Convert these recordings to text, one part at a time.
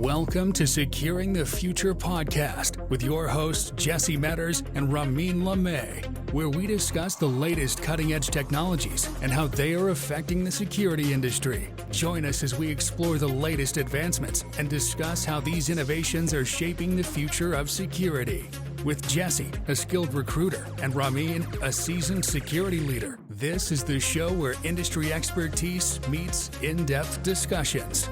Welcome to Securing the Future podcast with your hosts Jesse and Ramin, where we discuss the latest cutting-edge technologies and how they are affecting the security industry. Join us as we explore the latest advancements and discuss how these innovations are shaping the future of security. With Jesse, a skilled recruiter, and Ramin, a seasoned security leader, this is the show where industry expertise meets in-depth discussions.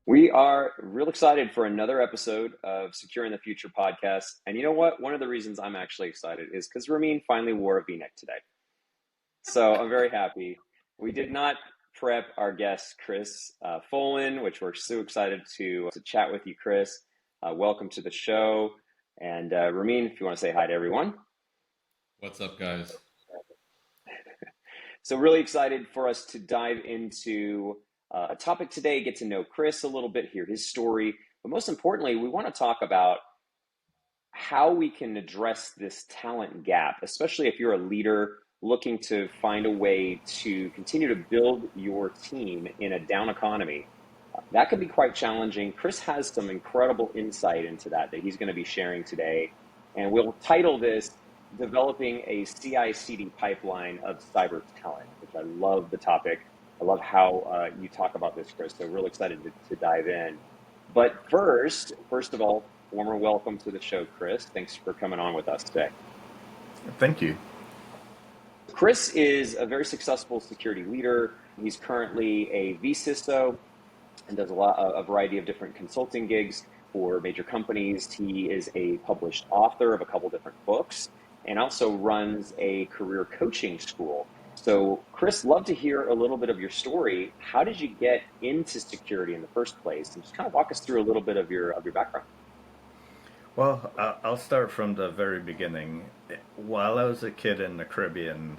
We are real excited for another episode of Securing the Future podcast. And you know what? One of the reasons I'm actually excited is because Ramin finally wore a V-neck today. So I'm very happy. We did not prep our guest, Chris Foulon, which we're so excited to chat with you, Chris. Welcome to the show. And Ramin, if you want to say hi to everyone. What's up, guys? So really excited for us to dive into a topic today, get to know Chris a little bit, hear his story. But most importantly, we want to talk about how we can address this talent gap, especially if you're a leader looking to find a way to continue to build your team in a down economy. That can be quite challenging. Chris has some incredible insight into that he's going to be sharing today. And we'll title this Developing a CI/CD Pipeline of Cyber Talent, which I love the topic. I love how you talk about this, Chris. So real excited to dive in. But first of all, warmer welcome to the show, Chris. Thanks for coming on with us today. Thank you. Chris is a very successful security leader. He's currently a vCISO and does a variety of different consulting gigs for major companies. He is a published author of a couple different books and also runs a career coaching school. So, Chris, love to hear a little bit of your story. How did you get into security in the first place? And just kind of walk us through a little bit of your background. Well, I'll start from the very beginning. While I was a kid in the Caribbean,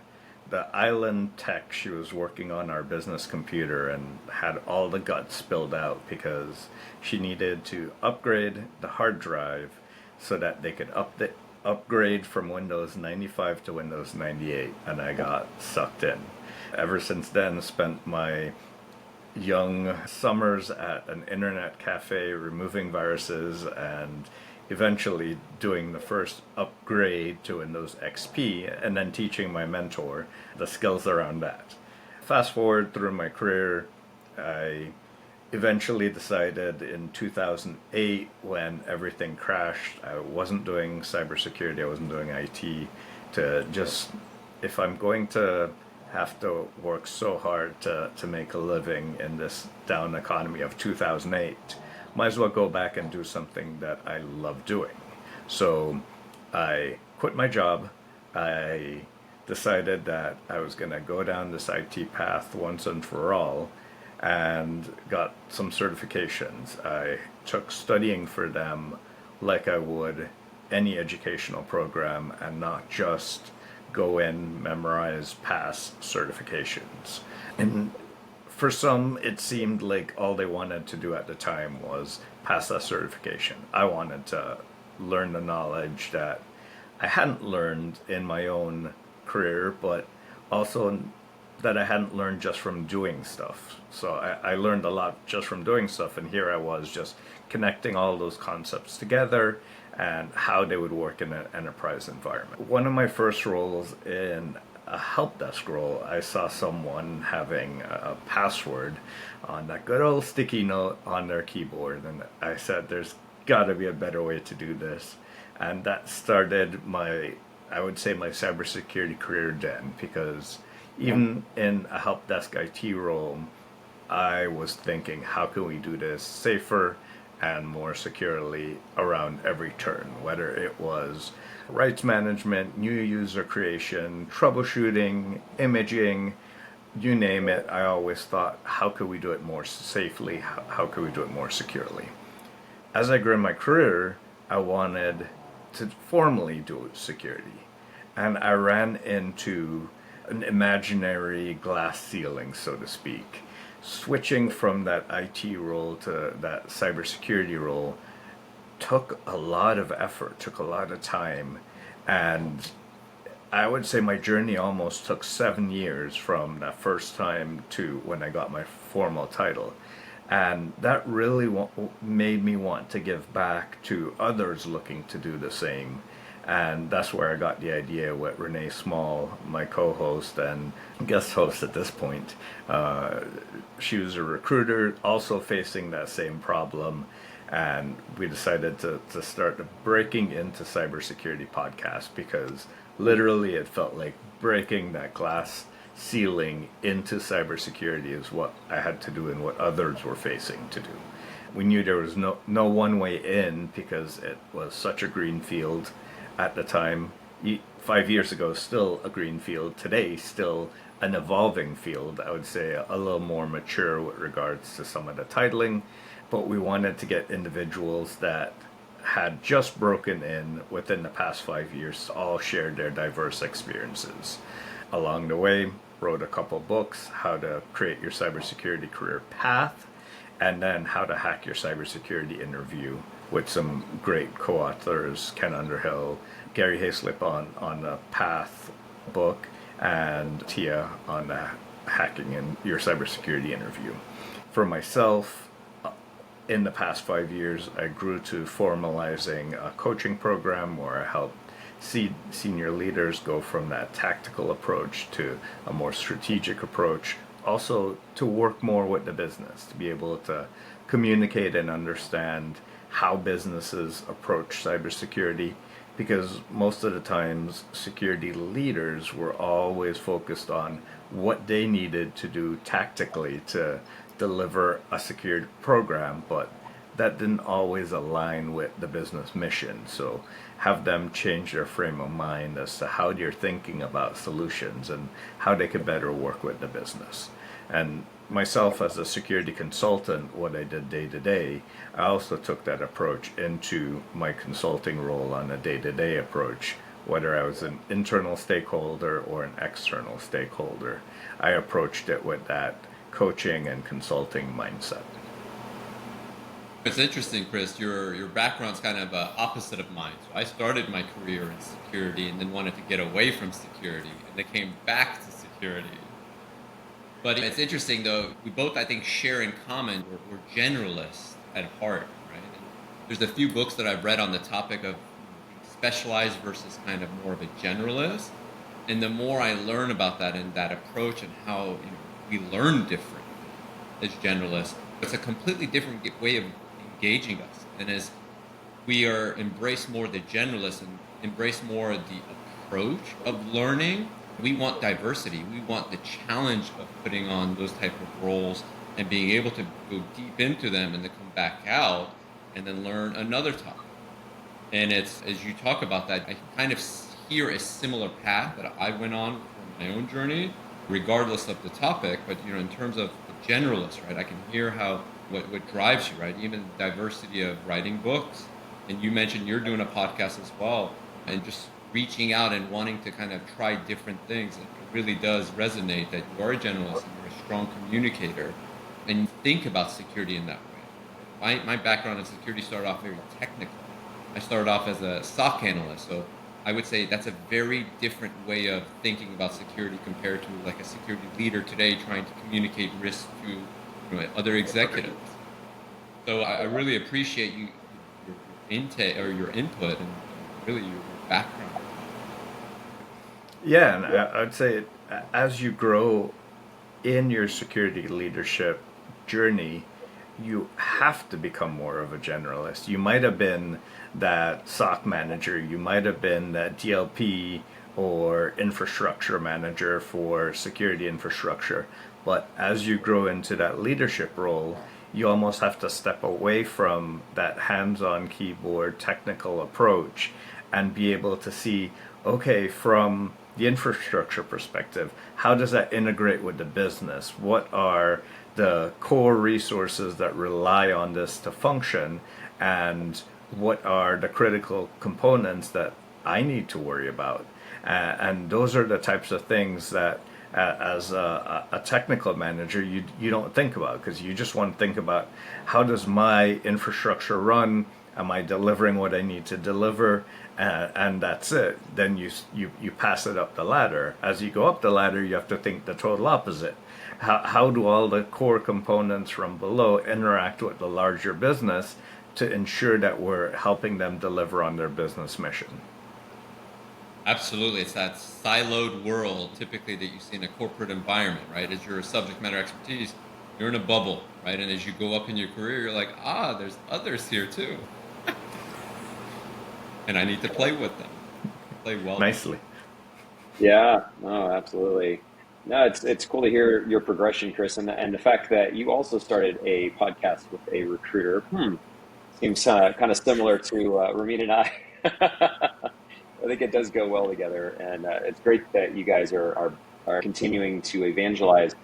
the island tech, she was working on our business computer and had all the guts spilled out because she needed to upgrade the hard drive so that they could upgrade from Windows 95 to Windows 98, and I got sucked in. Ever since then, spent my young summers at an internet cafe removing viruses and eventually doing the first upgrade to Windows XP and then teaching my mentor the skills around that. Fast forward through my career, I eventually decided in 2008 when everything crashed, I wasn't doing cybersecurity, I wasn't doing IT, to just, if I'm going to have to work so hard to make a living in this down economy of 2008, might as well go back and do something that I love doing. So I quit my job. I decided that I was going to go down this IT path once and for all, and got some certifications. I took studying for them like I would any educational program and not just go in, memorize, pass certifications. And for some, it seemed like all they wanted to do at the time was pass that certification. I wanted to learn the knowledge that I hadn't learned in my own career, but also that I hadn't learned just from doing stuff. So I learned a lot just from doing stuff, and here I was just connecting all those concepts together and how they would work in an enterprise environment. One of my first roles in a help desk role, I saw someone having a password on that good old sticky note on their keyboard, and I said, there's got to be a better way to do this. And that started my cybersecurity career then, because even in a help desk IT role, I was thinking, how can we do this safer and more securely around every turn, whether it was rights management, new user creation, troubleshooting, imaging, you name it. I always thought, how could we do it more safely? How could we do it more securely? As I grew in my career, I wanted to formally do security, and I ran into an imaginary glass ceiling, so to speak. Switching from that IT role to that cybersecurity role took a lot of effort, took a lot of time, and I would say my journey almost took 7 years from that first time to when I got my formal title. And that really made me want to give back to others looking to do the same. And that's where I got the idea with Renee Small, my co-host and guest host at this point. She was a recruiter also facing that same problem. And we decided to start breaking into cybersecurity podcast because literally it felt like breaking that glass ceiling into cybersecurity is what I had to do and what others were facing to do. We knew there was no one way in because it was such a green field at the time. 5 years ago, still a green field. Today, still an evolving field. I would say a little more mature with regards to some of the titling, but we wanted to get individuals that had just broken in within the past 5 years to all share their diverse experiences. Along the way, wrote a couple books, how to create your cybersecurity career path, and then how to hack your cybersecurity interview with some great co-authors, Ken Underhill, Gary Hayslip on the Path book, and Tia on the hacking in your cybersecurity interview. For myself, in the past 5 years, I grew to formalizing a coaching program where I helped senior leaders go from that tactical approach to a more strategic approach, also to work more with the business, to be able to communicate and understand how businesses approach cybersecurity, because most of the times security leaders were always focused on what they needed to do tactically to deliver a secured program, but that didn't always align with the business mission. So have them change their frame of mind as to how they're thinking about solutions and how they could better work with the business. And myself as a security consultant, what I did day to day, I also took that approach into my consulting role on a day-to-day approach, whether I was an internal stakeholder or an external stakeholder. I approached it with that coaching and consulting mindset. It's interesting, Chris. Your background's kind of opposite of mine. So I started my career in security and then wanted to get away from security, and then came back to security. But it's interesting, though. We both, I think, share in common. We're generalists at heart, right? And there's a few books that I've read on the topic of specialized versus kind of more of a generalist. And the more I learn about that and that approach and how we learn different as generalists, it's a completely different way of engaging us. And as we embrace more the generalist and embrace more the approach of learning, we want diversity. We want the challenge of putting on those type of roles and being able to go deep into them and then come back out and then learn another topic. And it's, as you talk about that, I kind of hear a similar path that I went on for my own journey, regardless of the topic. But in terms of the generalist, right, I can hear how what drives you, right? Even the diversity of writing books. And you mentioned you're doing a podcast as well, and just reaching out and wanting to kind of try different things. It really does resonate that you are a generalist and you're a strong communicator, and you think about security in that way. My background in security started off very technical. I started off as a SOC analyst, so I would say that's a very different way of thinking about security compared to like a security leader today trying to communicate risk to other executives. So I really appreciate your intake or your input and really your background. Yeah, and I'd say as you grow in your security leadership journey, you have to become more of a generalist. You might have been that SOC manager, you might have been that DLP or infrastructure manager for security infrastructure, but as you grow into that leadership role, you almost have to step away from that hands-on keyboard technical approach and be able to see, okay, from the infrastructure perspective, how does that integrate with the business? What are the core resources that rely on this to function, and what are the critical components that I need to worry about? And those are the types of things that as a technical manager you don't think about, because you just want to think about how does my infrastructure run, Am I delivering what I need to deliver? And that's it. Then you pass it up the ladder. As you go up the ladder, you have to think the total opposite. How do all the core components from below interact with the larger business to ensure that we're helping them deliver on their business mission? Absolutely. It's that siloed world typically that you see in a corporate environment, right? As your subject matter expertise, you're in a bubble, right? And as you go up in your career, you're like, there's others here too. And I need to play with them, play well. Nicely. Yeah, no, absolutely. No, it's cool to hear your progression, Chris, and the fact that you also started a podcast with a recruiter. Seems kind of similar to Ramin and I. I think it does go well together, and it's great that you guys are continuing to evangelize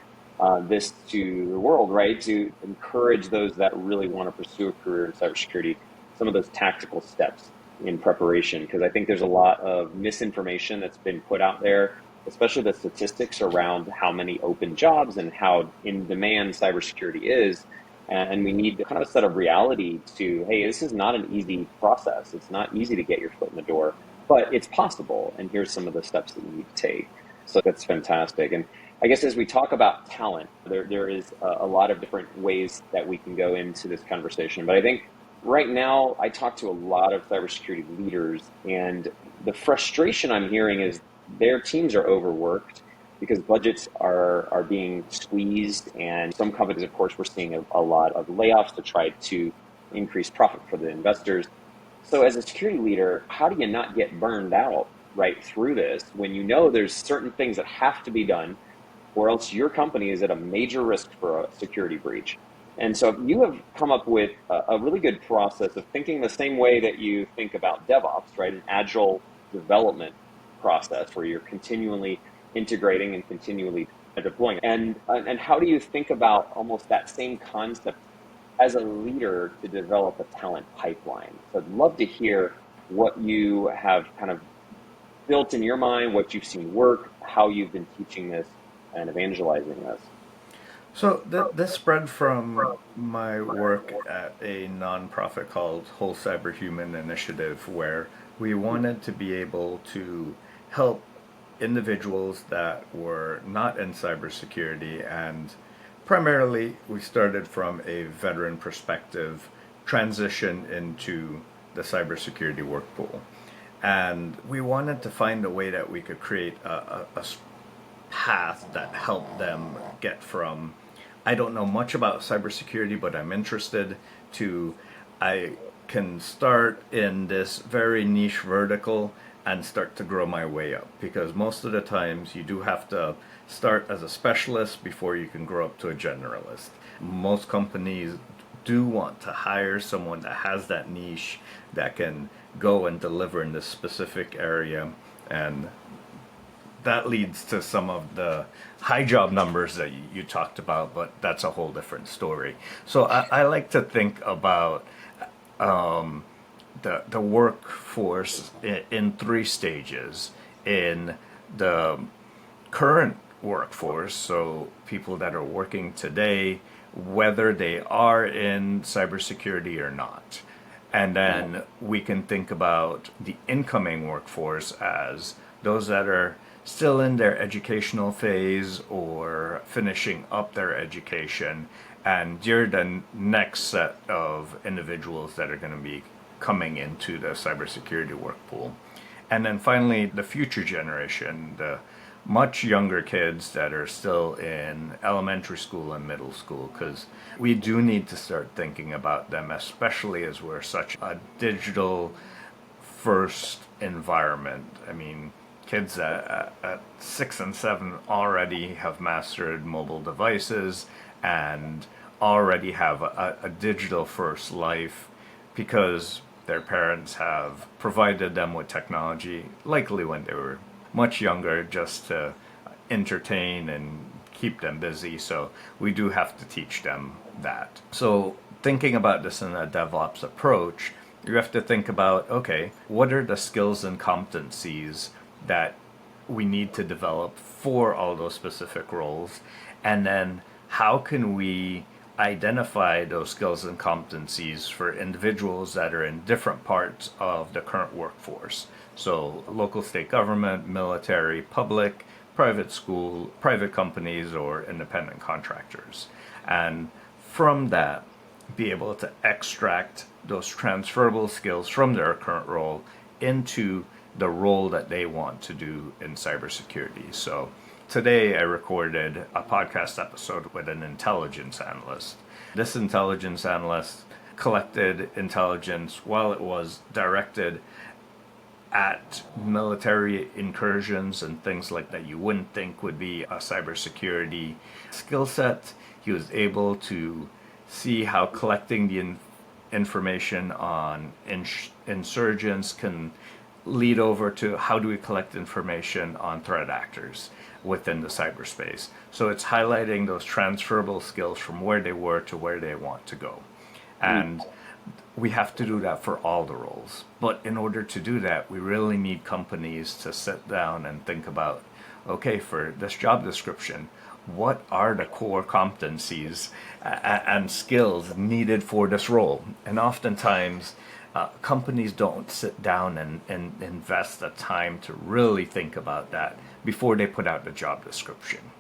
this to the world, right? To encourage those that really want to pursue a career in cybersecurity, some of those tactical steps in preparation, because I think there's a lot of misinformation that's been put out there, especially the statistics around how many open jobs and how in demand cybersecurity is. And we need kind of a set of reality to, hey, this is not an easy process. It's not easy to get your foot in the door, but it's possible. And here's some of the steps that you need to take. So that's fantastic. And I guess as we talk about talent, there is a lot of different ways that we can go into this conversation. But I think right now, I talk to a lot of cybersecurity leaders, and the frustration I'm hearing is their teams are overworked because budgets are being squeezed, and some companies, of course, we're seeing a lot of layoffs to try to increase profit for the investors. So as a security leader, how do you not get burned out right through this when you know there's certain things that have to be done, or else your company is at a major risk for a security breach? And so you have come up with a really good process of thinking the same way that you think about DevOps, right? An agile development process where you're continually integrating and continually deploying. And how do you think about almost that same concept as a leader to develop a talent pipeline? So I'd love to hear what you have kind of built in your mind, what you've seen work, how you've been teaching this and evangelizing this. So this spread from my work at a nonprofit called Whole Cyber Human Initiative, where we wanted to be able to help individuals that were not in cybersecurity, and primarily we started from a veteran perspective, transition into the cybersecurity work pool. And we wanted to find a way that we could create a path that helped them get from, I don't know much about cybersecurity, but I'm interested, to I can start in this very niche vertical and start to grow my way up. Because most of the times you do have to start as a specialist before you can grow up to a generalist. Most companies do want to hire someone that has that niche, that can go and deliver in this specific area, and that leads to some of the high job numbers that you talked about, but that's a whole different story. So I like to think about the workforce in three stages. In the current workforce, so people that are working today, whether they are in cybersecurity or not. And then we can think about the incoming workforce as those that are still in their educational phase or finishing up their education, and you're the next set of individuals that are going to be coming into the cybersecurity work pool. And then finally, the future generation, the much younger kids that are still in elementary school and middle school, because we do need to start thinking about them, especially as we're such a digital first environment. I mean, kids at 6 and 7 already have mastered mobile devices and already have a digital first life because their parents have provided them with technology, likely when they were much younger, just to entertain and keep them busy. So we do have to teach them that. So thinking about this in a DevOps approach, you have to think about, okay, what are the skills and competencies that we need to develop for all those specific roles? And then how can we identify those skills and competencies for individuals that are in different parts of the current workforce. So local, state government, military, public, private school, private companies, or independent contractors. And from that, be able to extract those transferable skills from their current role into the role that they want to do in cybersecurity. So today I recorded a podcast episode with an intelligence analyst. This intelligence analyst collected intelligence while it was directed at military incursions and things like that you wouldn't think would be a cybersecurity skill set. He was able to see how collecting the information on insurgents can lead over to how do we collect information on threat actors within the cyberspace. So it's highlighting those transferable skills from where they were to where they want to go. And we have to do that for all the roles. But in order to do that, we really need companies to sit down and think about, okay, for this job description, what are the core competencies and skills needed for this role? And oftentimes, companies don't sit down and invest the time to really think about that before they put out the job description.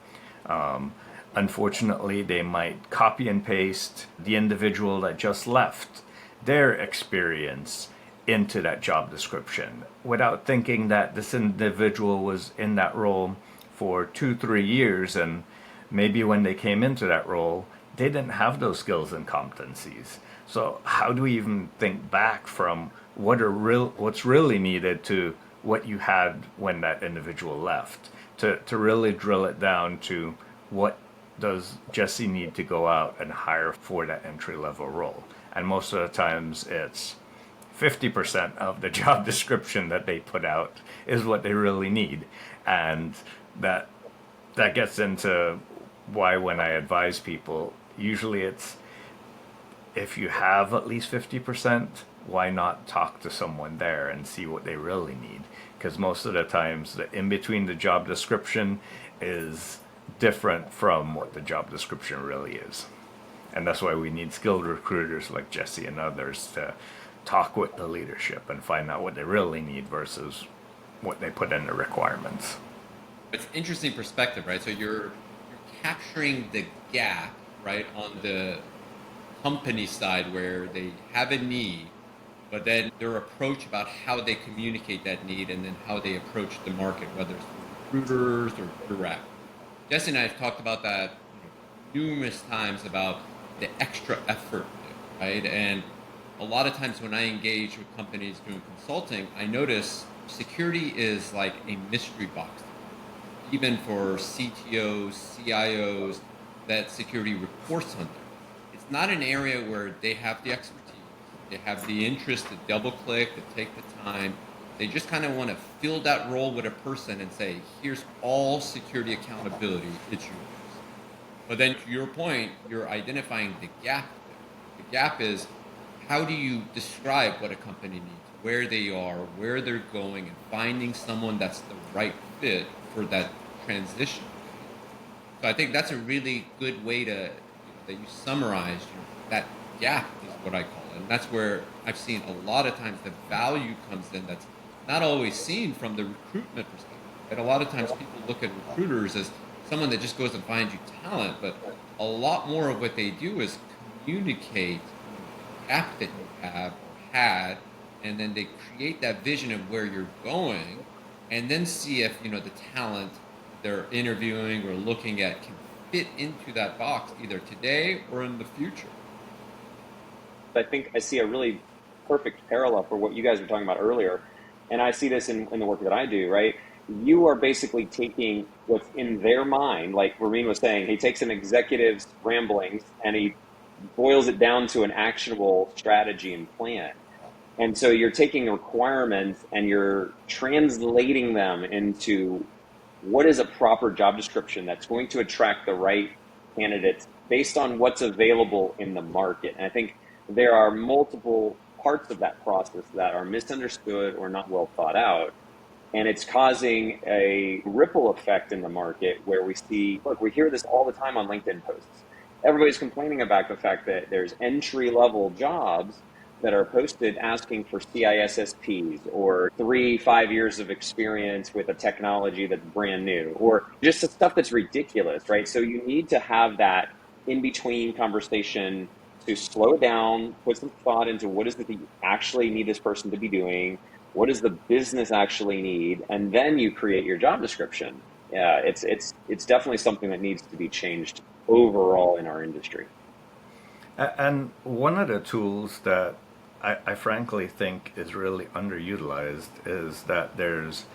Unfortunately, they might copy and paste the individual that just left their experience into that job description without thinking that this individual was in that role for 2-3 years, and maybe when they came into that role, they didn't have those skills and competencies. So how do we even think back from what's really needed to what you had when that individual left, to really drill it down to what does Jesse need to go out and hire for that entry-level role? And most of the times it's 50% of the job description that they put out is what they really need. And that gets into why when I advise people, usually it's, if you have at least 50%, why not talk to someone there and see what they really need? Because most of the times the in between the job description is different from what the job description really is. And that's why we need skilled recruiters like Jesse and others to talk with the leadership and find out what they really need versus what they put in the requirements. It's interesting perspective, right? So you're capturing the gap, right, on the company side where they have a need, but then their approach about how they communicate that need and then how they approach the market, whether it's through recruiters or direct. Jesse and I have talked about that numerous times about the extra effort, right? And a lot of times when I engage with companies doing consulting, I notice security is like a mystery box. Even for CTOs, CIOs, that security reports under. It's not an area where they have the expertise. They have the interest to double click, to take the time. They just kind of want to fill that role with a person and say, here's all security accountability, it's yours. But then to your point, you're identifying the gap. The gap is, how do you describe what a company needs, where they are, where they're going, and finding someone that's the right fit for that transition. So I think that's a really good way to, that you summarize that gap is what I call it. And that's where I've seen a lot of times the value comes in that's not always seen from the recruitment perspective. And a lot of times people look at recruiters as someone that just goes and finds you talent, but a lot more of what they do is communicate the gap that you have or had, and then they create that vision of where you're going, and then see if the talent they're interviewing or looking at can fit into that box either today or in the future. I think I see a really perfect parallel for what you guys were talking about earlier. And I see this in the work that I do, right? You are basically taking what's in their mind, like Ramin was saying, he takes an executive's ramblings and he boils it down to an actionable strategy and plan. And so you're taking requirements and you're translating them into what is a proper job description that's going to attract the right candidates based on what's available in the market. And I think there are multiple parts of that process that are misunderstood or not well thought out. And it's causing a ripple effect in the market where we see, look, we hear this all the time on LinkedIn posts. everybody's complaining about the fact that there's entry-level jobs that are posted asking for CISSPs or 5 years of experience with a technology that's brand new, or just the stuff that's ridiculous, right? So you need to have that in-between conversation to slow down, put some thought into what is it that you actually need this person to be doing, what does the business actually need, and then you create your job description. Yeah, it's definitely something that needs to be changed overall in our industry. And one of the tools that I frankly think is really underutilized is that there's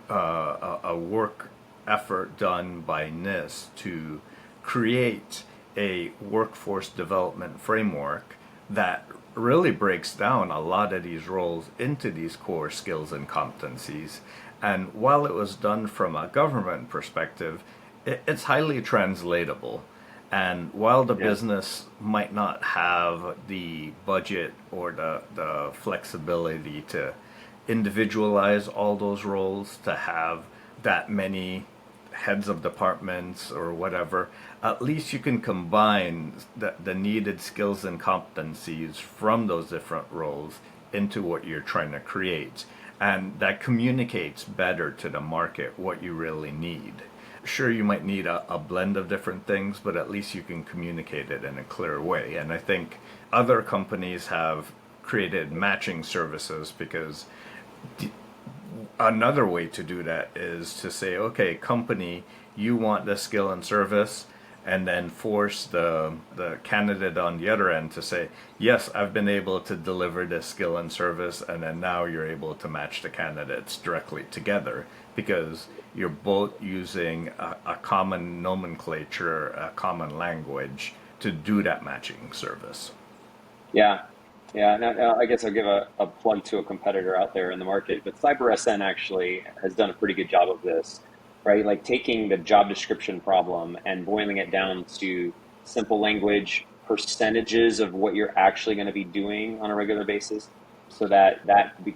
a work effort done by NIST to create a workforce development framework that really breaks down a lot of these roles into these core skills and competencies. And while it was done from a government perspective, it's highly translatable. And while the business might not have the budget or the flexibility to individualize all those roles, to have that many heads of departments or whatever, at least you can combine the needed skills and competencies from those different roles into what you're trying to create. And that communicates better to the market what you really need. Sure, you might need a blend of different things, but at least you can communicate it in a clear way. And I think other companies have created matching services because another way to do that is to say, okay, company, you want this skill and service, and then force the candidate on the other end to say, yes, I've been able to deliver this skill and service, and then now you're able to match the candidates directly together because you're both using a common nomenclature, a common language to do that matching service. Yeah. Yeah, now I guess I'll give a plug to a competitor out there in the market, but CyberSN actually has done a pretty good job of this, right? Like taking the job description problem and boiling it down to simple language, percentages of what you're actually going to be doing on a regular basis, so that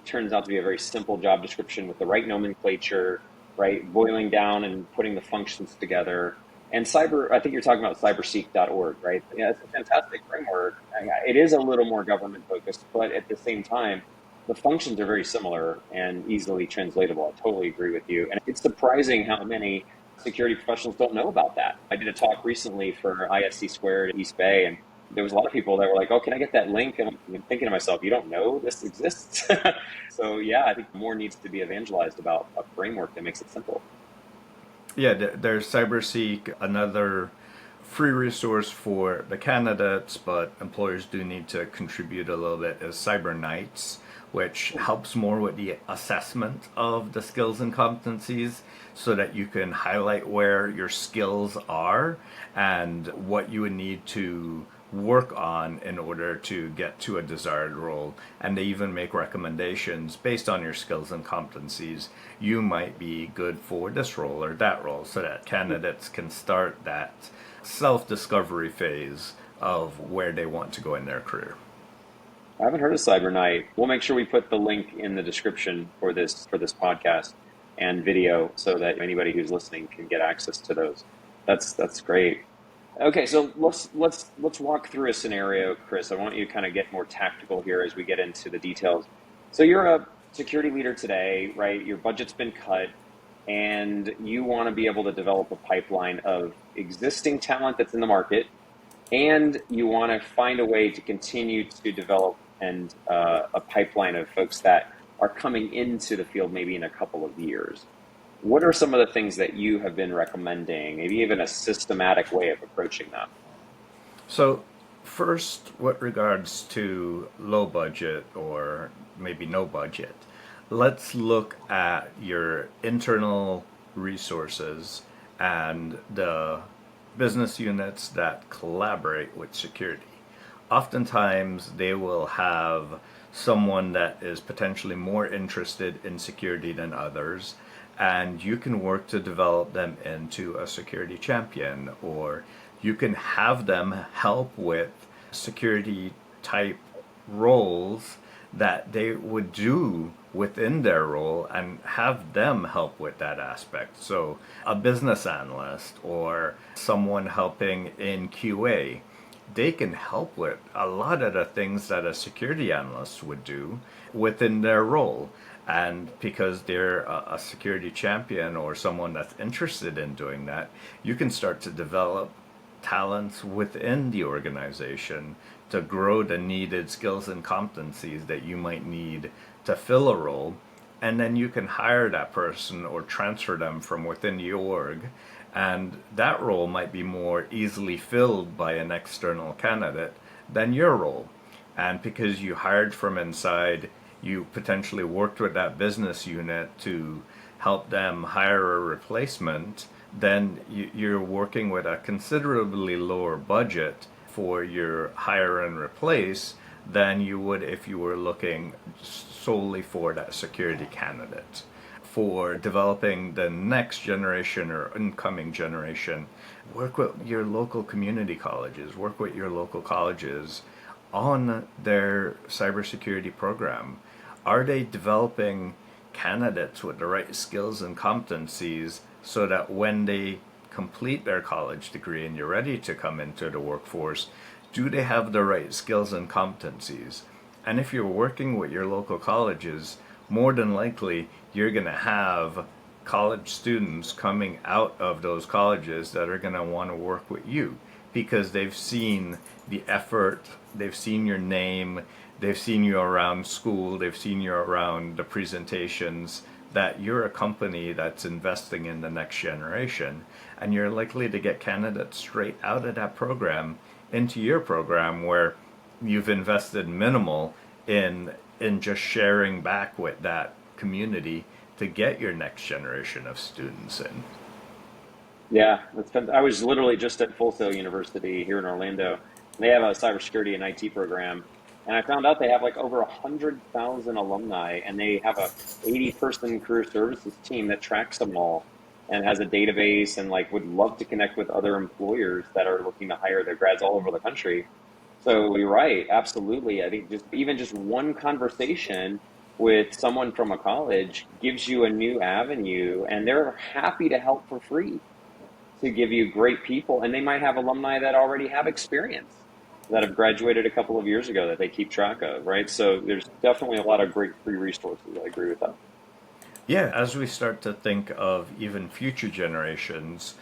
turns out to be a very simple job description with the right nomenclature, right? Boiling down and putting the functions together. And I think you're talking about cyberseek.org, right? Yeah, it's a fantastic framework. It is a little more government focused, but at the same time, the functions are very similar and easily translatable. I totally agree with you. And it's surprising how many security professionals don't know about that. I did a talk recently for ISC Squared at East Bay, and there was a lot of people that were like, oh, can I get that link? And I'm thinking to myself, you don't know this exists? So yeah, I think more needs to be evangelized about a framework that makes it simple. Yeah, there's CyberSeek, another free resource for the candidates, but employers do need to contribute a little bit, is CyberKnights, which helps more with the assessment of the skills and competencies so that you can highlight where your skills are and what you would need to work on in order to get to a desired role. And they even make recommendations based on your skills and competencies. You might be good for this role or that role, so that candidates can start that self-discovery phase of where they want to go in their career. I haven't heard of CyberKnight. We'll make sure we put the link in the description for this podcast and video so that anybody who's listening can get access to those. That's great. Okay, so let's walk through a scenario, Chris. I want you to kind of get more tactical here as we get into the details. So you're a security leader today, right? Your budget's been cut, and you want to be able to develop a pipeline of existing talent that's in the market, and you want to find a way to continue to develop a pipeline of folks that are coming into the field maybe in a couple of years. What are some of the things that you have been recommending, maybe even a systematic way of approaching that? So first, with regards to low budget or maybe no budget, let's look at your internal resources and the business units that collaborate with security. Oftentimes, they will have someone that is potentially more interested in security than others, and you can work to develop them into a security champion, or you can have them help with security type roles that they would do within their role and have them help with that aspect. So a business analyst or someone helping in QA, they can help with a lot of the things that a security analyst would do within their role. And because they're a security champion or someone that's interested in doing that, you can start to develop talents within the organization to grow the needed skills and competencies that you might need to fill a role. And then you can hire that person or transfer them from within the org. And that role might be more easily filled by an external candidate than your role. And because you hired from inside, you potentially worked with that business unit to help them hire a replacement, then you're working with a considerably lower budget for your hire and replace than you would if you were looking solely for that security candidate. For developing the next generation or incoming generation, work with your local community colleges, work with your local colleges on their cybersecurity program. Are they developing candidates with the right skills and competencies so that when they complete their college degree and you're ready to come into the workforce, do they have the right skills and competencies? And if you're working with your local colleges, more than likely you're going to have college students coming out of those colleges that are going to want to work with you because they've seen the effort, they've seen your name, they've seen you around school, they've seen you around the presentations, that you're a company that's investing in the next generation, and you're likely to get candidates straight out of that program into your program where you've invested minimal in just sharing back with that community to get your next generation of students in. Yeah, I was literally just at Full Sail University here in Orlando. They have a cybersecurity and IT program, and I found out they have like over 100,000 alumni, and they have a 80-person career services team that tracks them all and has a database and like would love to connect with other employers that are looking to hire their grads all over the country. So you're right, absolutely. I think just one conversation with someone from a college gives you a new avenue, and they're happy to help for free to give you great people. And they might have alumni that already have experience that have graduated a couple of years ago that they keep track of, right? So there's definitely a lot of great free resources. I agree with that. Yeah, as we start to think of even future generations,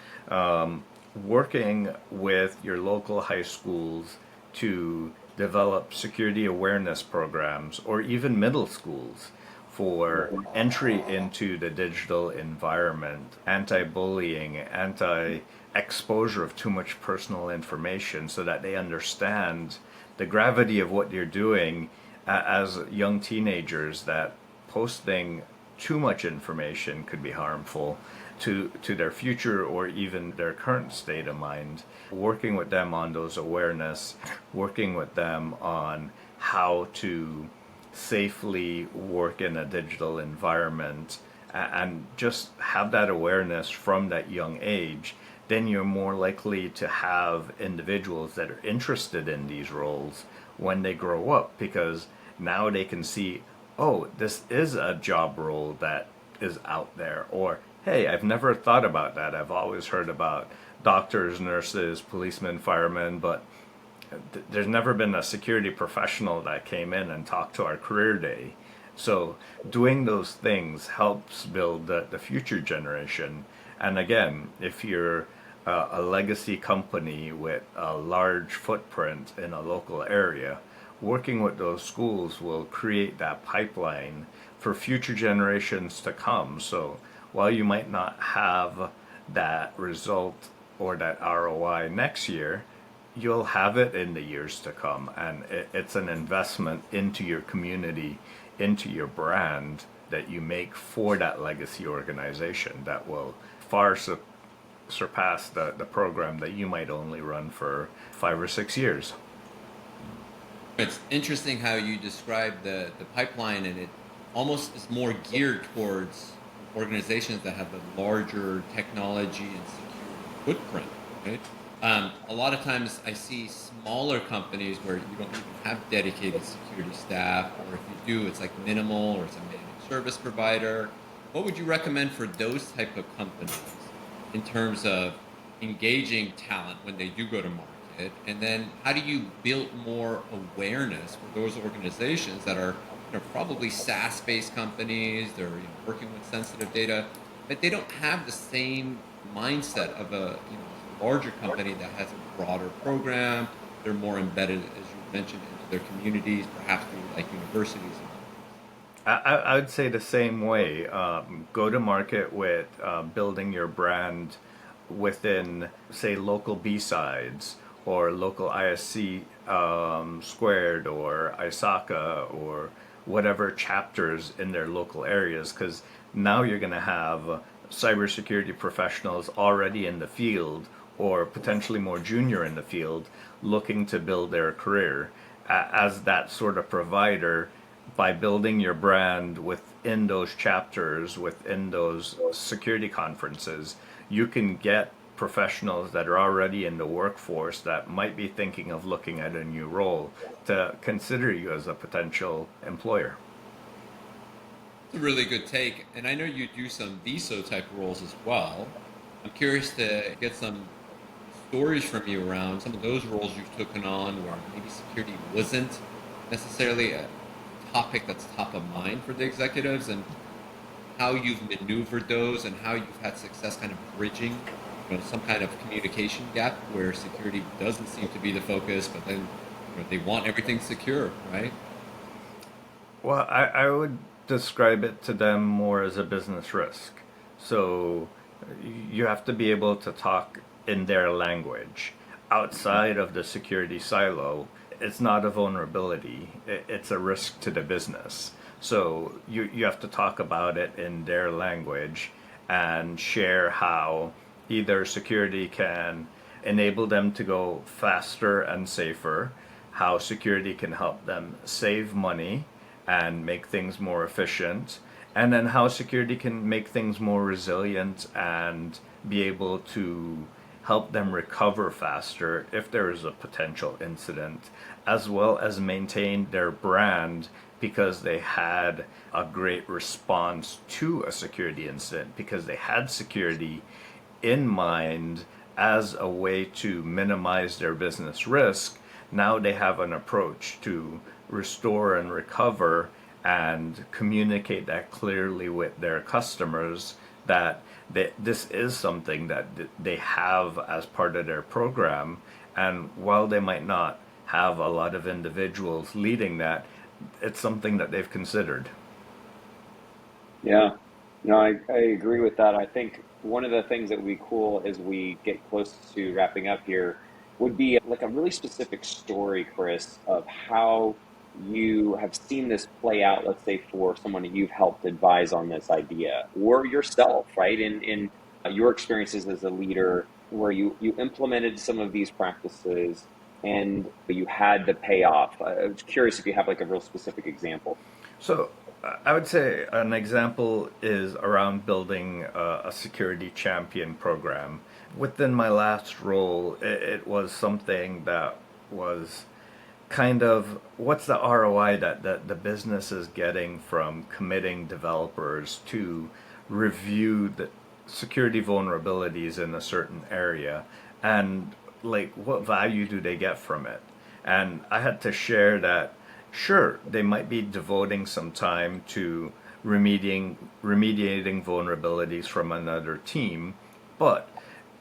working with your local high schools to develop security awareness programs, or even middle schools for entry into the digital environment, anti-bullying, anti-exposure of too much personal information, so that they understand the gravity of what you're doing as young teenagers, that posting too much information could be harmful to their future or even their current state of mind. Working with them on those awareness, working with them on how to safely work in a digital environment, and just have that awareness from that young age, then you're more likely to have individuals that are interested in these roles when they grow up, because now they can see, oh, this is a job role that is out there, or hey, I've never thought about that. I've always heard about doctors, nurses, policemen, firemen, but there's never been a security professional that came in and talked to our career day. So doing those things helps build the future generation. And again, if you're a legacy company with a large footprint in a local area, working with those schools will create that pipeline for future generations to come. So while you might not have that result or that ROI next year, you'll have it in the years to come. And it's an investment into your community, into your brand that you make for that legacy organization that will far surpass the program that you might only run for 5 or 6 years. It's interesting how you describe the pipeline, and it almost is more geared towards organizations that have a larger technology and security footprint, right? A lot of times I see smaller companies where you don't even have dedicated security staff, or if you do, it's like minimal or it's a managed service provider. What would you recommend for those type of companies in terms of engaging talent when they do go to market? And then how do you build more awareness for those organizations that are probably SaaS-based companies, they're working with sensitive data, but they don't have the same mindset of a larger company that has a broader program. They're more embedded, as you mentioned, into their communities, perhaps through like universities. I would say the same way. Go to market with building your brand within, say, local B-sides or local ISC squared or ISACA or whatever chapters in their local areas, because now you're going to have cybersecurity professionals already in the field or potentially more junior in the field looking to build their career as that sort of provider. By building your brand within those chapters, within those security conferences, you can get professionals that are already in the workforce that might be thinking of looking at a new role to consider you as a potential employer. It's a really good take. And I know you do some VSO type roles as well. I'm curious to get some stories from you around some of those roles you've taken on where maybe security wasn't necessarily a topic that's top of mind for the executives, and how you've maneuvered those and how you've had success kind of bridging some kind of communication gap where security doesn't seem to be the focus, but then they want everything secure, right? Well, I would describe it to them more as a business risk. So you have to be able to talk in their language. Outside of the security silo, it's not a vulnerability, it's a risk to the business. So you have to talk about it in their language and share how either security can enable them to go faster and safer, how security can help them save money and make things more efficient, and then how security can make things more resilient and be able to help them recover faster if there is a potential incident, as well as maintain their brand because they had a great response to a security incident, because they had security in mind as a way to minimize their business risk. Now they have an approach to restore and recover and communicate that clearly with their customers that this is something that they have as part of their program. And while they might not have a lot of individuals leading that, it's something that they've considered. Yeah, no, I agree with that. I think one of the things that would be cool as we get close to wrapping up here would be like a really specific story, Chris, of how you have seen this play out, let's say for someone that you've helped advise on this idea, or yourself, right? In your experiences as a leader, where you implemented some of these practices and you had the payoff. I was curious if you have like a real specific example. So I would say an example is around building a security champion program. Within my last role, it was something that was kind of what's the ROI that the business is getting from committing developers to review the security vulnerabilities in a certain area, and like what value do they get from it. And I had to share that sure, they might be devoting some time to remediating vulnerabilities from another team, but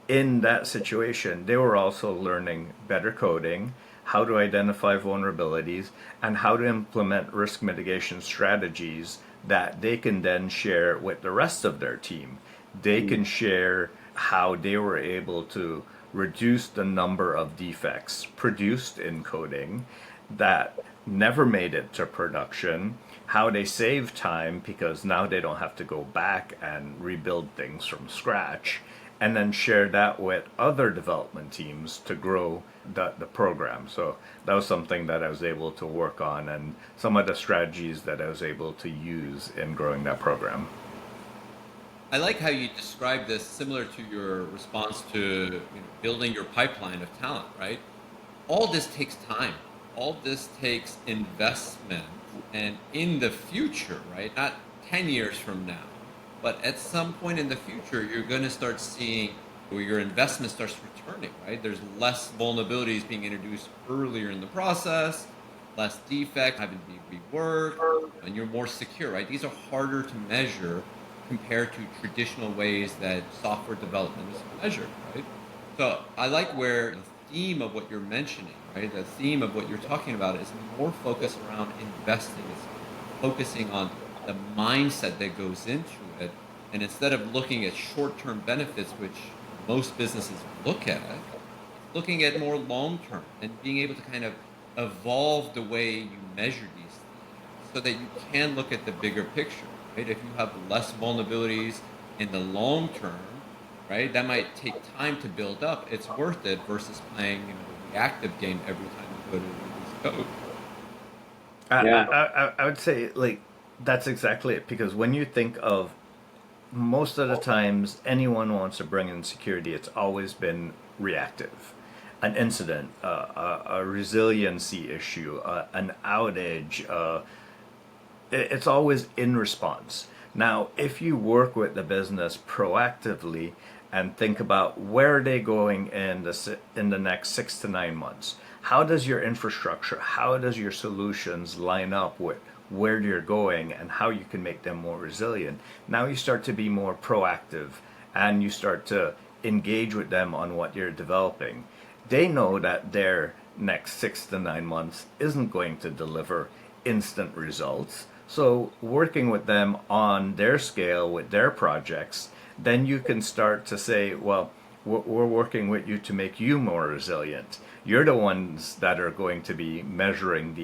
in that situation, they were also learning better coding, how to identify vulnerabilities, and how to implement risk mitigation strategies that they can then share with the rest of their team. They can share how they were able to reduce the number of defects produced in coding that never made it to production, how they save time because now they don't have to go back and rebuild things from scratch, and then share that with other development teams to grow the program. So that was something that I was able to work on, and some of the strategies that I was able to use in growing that program. I like how you describe this similar to your response to building your pipeline of talent, right? All this takes time. All this takes investment. And in the future, right? Not 10 years from now, but at some point in the future, you're going to start seeing where your investment starts returning, right? There's less vulnerabilities being introduced earlier in the process, less defect having to be reworked, and you're more secure, right? These are harder to measure compared to traditional ways that software development is measured, right? So I like where the theme of what you're mentioning, right? The theme of what you're talking about is more focused around investing. It's focusing on the mindset that goes into it. And instead of looking at short-term benefits, which most businesses look at, looking at more long-term and being able to kind of evolve the way you measure these things so that you can look at the bigger picture, right? If you have less vulnerabilities in the long term, right, that might take time to build up. It's worth it versus playing, the reactive game every time you go to release code. Yeah. I would say like that's exactly it, because when you think of most of the times anyone wants to bring in security, it's always been reactive. An incident, a resiliency issue, an outage, it's always in response. Now, if you work with the business proactively and think about where are they going in the next 6 to 9 months, how does your infrastructure, how does your solutions line up with where you're going and how you can make them more resilient? Now you start to be more proactive and you start to engage with them on what you're developing. They know that their next 6 to 9 months isn't going to deliver instant results. So working with them on their scale with their projects, then you can start to say, well, we're working with you to make you more resilient. You're the ones that are going to be measuring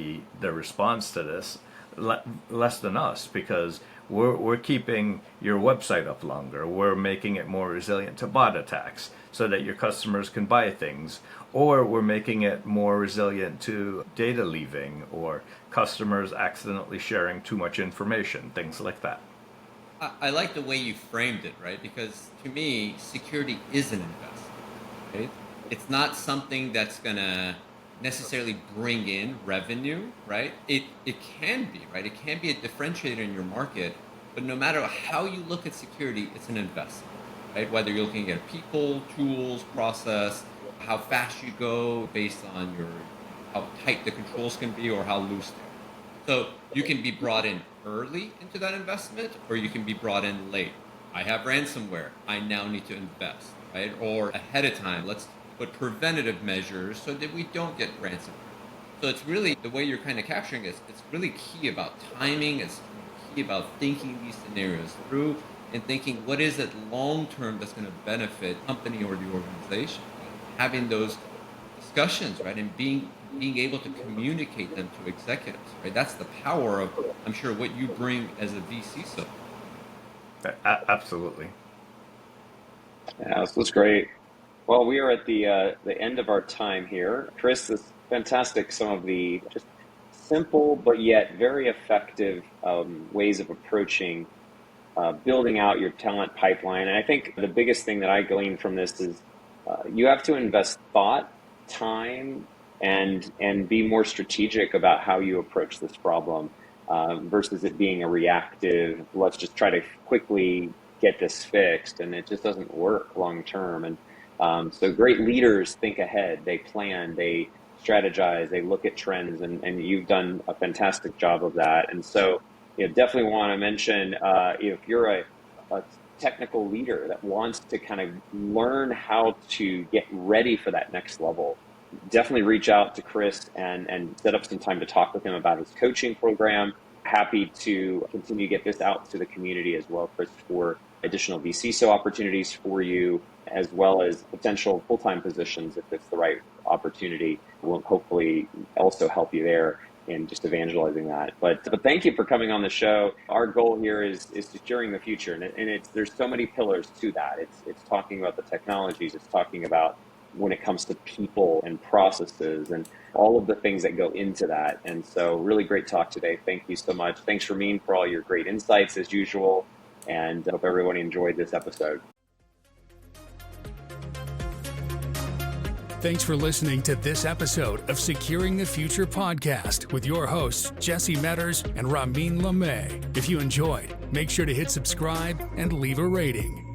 the response to this less than us, because we're keeping your website up longer. We're making it more resilient to bot attacks so that your customers can buy things. Or we're making it more resilient to data leaving or customers accidentally sharing too much information, things like that. I like the way you framed it, right? Because to me, security is an investment, right? It's not something that's gonna necessarily bring in revenue, right? It can be, right? It can be a differentiator in your market, but no matter how you look at security, it's an investment, right? Whether you're looking at people, tools, process, how fast you go based on how tight the controls can be or how loose they are. So you can be brought in early into that investment, or you can be brought in late. I have ransomware. I now need to invest, right? Or ahead of time, let's put preventative measures so that we don't get ransomware. So it's really the way you're kind of capturing it. It's really key about timing. It's key about thinking these scenarios through and thinking what is it long term that's going to benefit the company or the organization. Right? Having those discussions, right, and being able to communicate them to executives, right? That's the power of, I'm sure, what you bring as a VC. So, Absolutely. Yeah, this was great. Well, we are at the end of our time here. Chris, this is fantastic. Some of the just simple but yet very effective ways of approaching building out your talent pipeline. And I think the biggest thing that I glean from this is you have to invest thought, time, and be more strategic about how you approach this problem versus it being a reactive, let's just try to quickly get this fixed, and it just doesn't work long term. And so great leaders think ahead, they plan, they strategize, they look at trends, and you've done a fantastic job of that. And so definitely want to mention if you're a technical leader that wants to kind of learn how to get ready for that next level, definitely reach out to Chris and set up some time to talk with him about his coaching program. Happy to continue to get this out to the community as well, Chris, for additional VCSO opportunities for you, as well as potential full-time positions if it's the right opportunity. Will hopefully also help you there in just evangelizing that. But thank you for coming on the show. Our goal here is securing the future, and there's so many pillars to that. It's talking about the technologies. It's talking about when it comes to people and processes and all of the things that go into that. And so really great talk today. Thank you so much. Thanks, Ramin, for all your great insights as usual. and I hope everyone enjoyed this episode. Thanks for listening to this episode of Securing the Future podcast with your hosts, Jesse Metters and Ramin Lamay. If you enjoyed, make sure to hit subscribe and leave a rating.